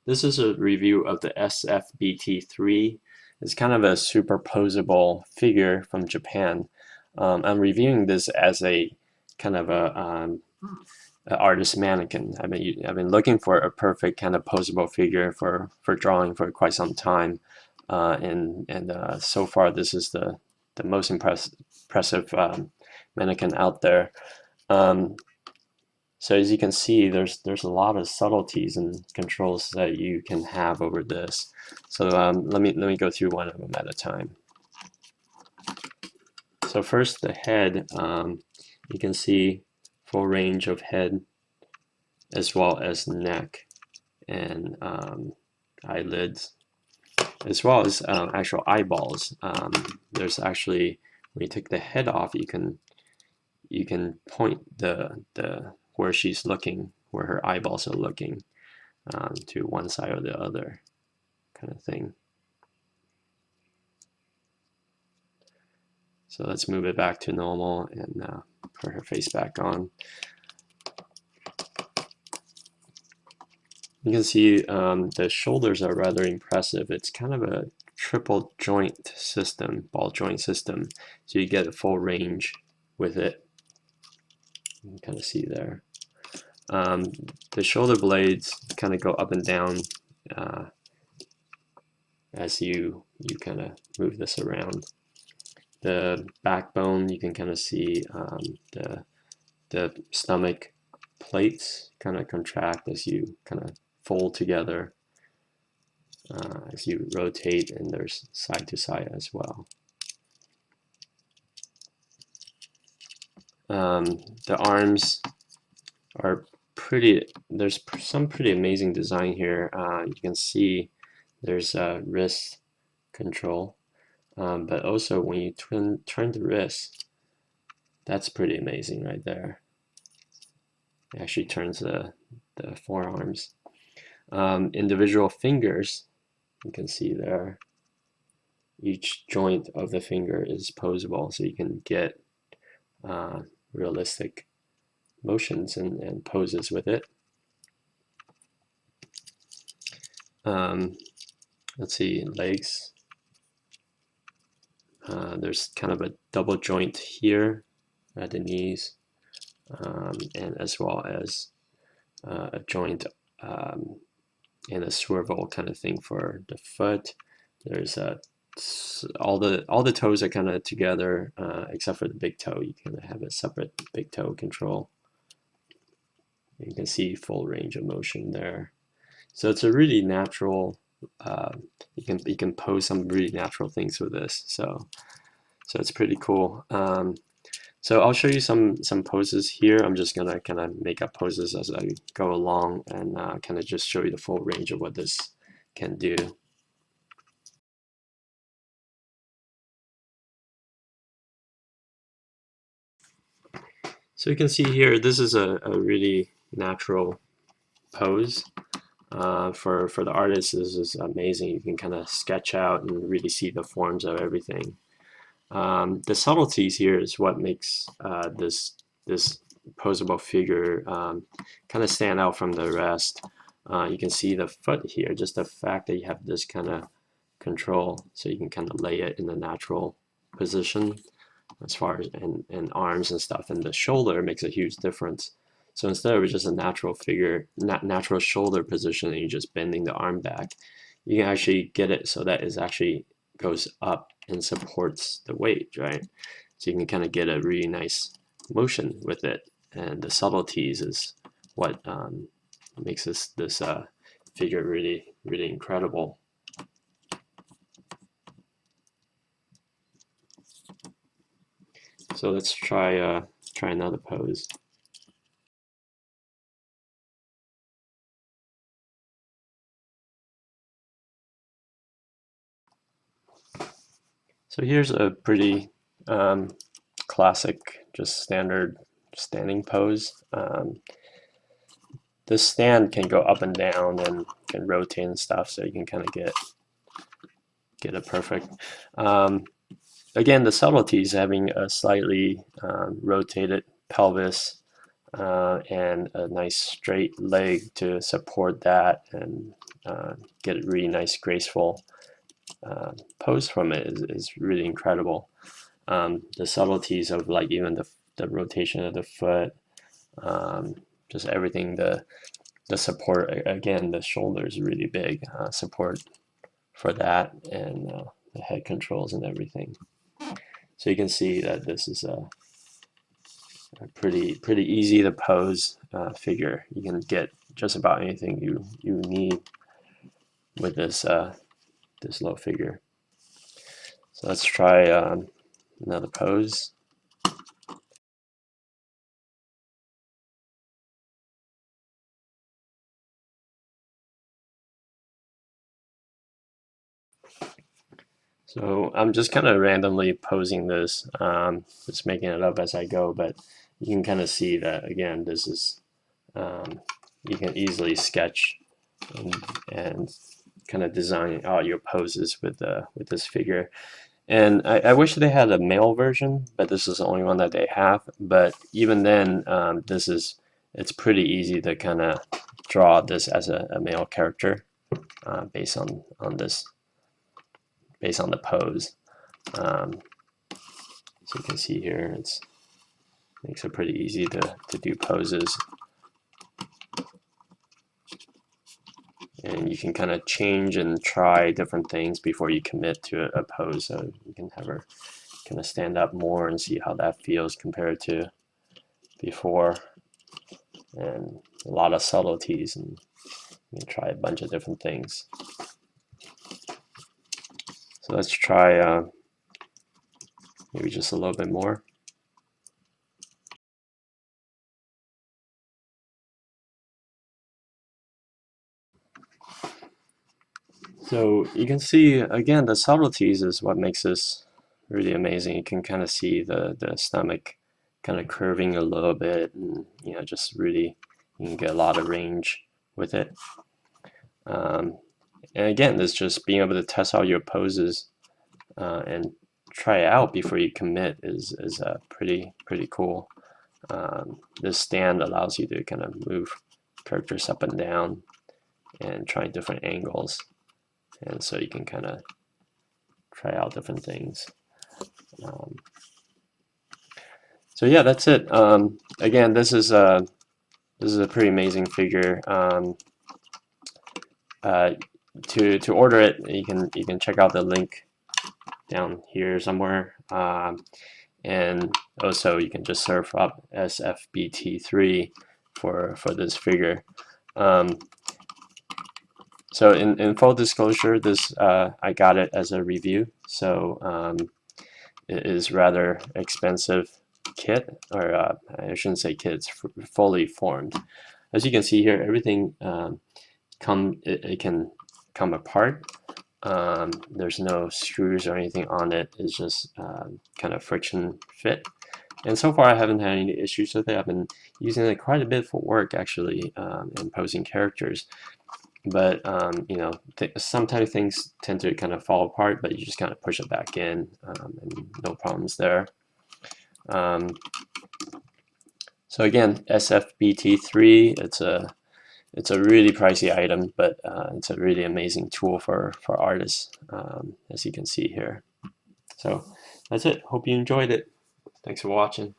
This is a review of the SFBT-3. It's kind of a superposable figure from Japan. I'm reviewing this as a kind of a artist mannequin. I've been looking for a perfect kind of posable figure for drawing for quite some time, and so far this is the most impressive mannequin out there. Um, so as you can see, there's a lot of subtleties and controls that you can have over this. So let me go through one of them at a time. So first, the head. You can see full range of head as well as neck and eyelids, as well as actual eyeballs. There's actually, when you take the head off, you can point the where she's looking, where her eyeballs are looking, to one side or the other, kind of thing. So let's move it back to normal and put her face back on. You can see the shoulders are rather impressive. It's kind of a triple joint system, ball joint system, so you get a full range with it. You can kind of see there. The shoulder blades kind of go up and down as you kind of move this around. The backbone, you can kind of see the stomach plates kind of contract as you kind of fold together as you rotate, and there's side to side as well. The arms are pretty, there's some pretty amazing design here. You can see there's wrist control, but also when you turn the wrist, that's pretty amazing right there. It actually turns the forearms. Individual fingers, you can see there, each joint of the finger is posable, so you can get realistic motions and poses with it. Let's see, legs. There's kind of a double joint here at the knees, and as well as a joint and a swivel kind of thing for the foot. There's all the toes are kind of together except for the big toe. You kind of have a separate big toe control. You can see full range of motion there. So it's a really natural. You can pose some really natural things with this. So it's pretty cool. So I'll show you some poses here. I'm just gonna kind of make up poses as I go along and kind of just show you the full range of what this can do. So you can see here, this is a really natural pose. For the artist, this is amazing. You can kind of sketch out and really see the forms of everything. The subtleties here is what makes this posable figure kind of stand out from the rest. You can see the foot here, just the fact that you have this kind of control, so you can kind of lay it in a natural position as far as and arms and stuff, and the shoulder makes a huge difference. So instead of just a natural figure, natural shoulder position, and you're just bending the arm back, you can actually get it so that it actually goes up and supports the weight, right? So you can kind of get a really nice motion with it, and the subtleties is what makes this figure really incredible. So let's try another pose. So here's a pretty classic, just standard standing pose. This stand can go up and down and can rotate and stuff, so you can kind of get it perfect. Again, the subtleties, having a slightly rotated pelvis, and a nice straight leg to support that, and get a really nice graceful pose from it is really incredible. The subtleties of like even the rotation of the foot, um, just everything, the support, again, the shoulder is really big, support for that, and the head controls and everything. So you can see that this is a pretty easy to pose figure. You can get just about anything you need with this little figure. So let's try another pose. So I'm just kind of randomly posing this, just making it up as I go, but you can kind of see that, again, this is, you can easily sketch and kind of design out your poses with this figure. And I wish they had a male version, but this is the only one that they have. But even then, it's pretty easy to kind of draw this as a male character based on this, based on the pose. So you can see here, it makes it pretty easy to do poses. And you can kind of change and try different things before you commit to a pose. So you can have her kind of stand up more and see how that feels compared to before. And a lot of subtleties, and you can try a bunch of different things. So let's try maybe just a little bit more. So you can see, again, the subtleties is what makes this really amazing. You can kind of see the stomach kind of curving a little bit, and just really, you can get a lot of range with it. And again, it's just being able to test out your poses and try it out before you commit is pretty cool. This stand allows you to kind of move characters up and down and try different angles, and so you can kind of try out different things. So yeah, that's it. Again, this is a pretty amazing figure. To order it, you can check out the link down here somewhere, and also you can just surf up SFBT-3 for this figure. So in full disclosure, this I got it as a review, so it is rather expensive kit, or I shouldn't say kit, it's fully formed. As you can see here, everything it can come apart. There's no screws or anything on it. It's just kind of friction fit. And so far I haven't had any issues with it. I've been using it quite a bit for work, actually, in posing characters. But sometimes things tend to kind of fall apart, but you just kind of push it back in, and no problems there. So again, SFBT-3, it's a really pricey item, but it's a really amazing tool for artists, as you can see here. So that's it. Hope you enjoyed it. Thanks for watching.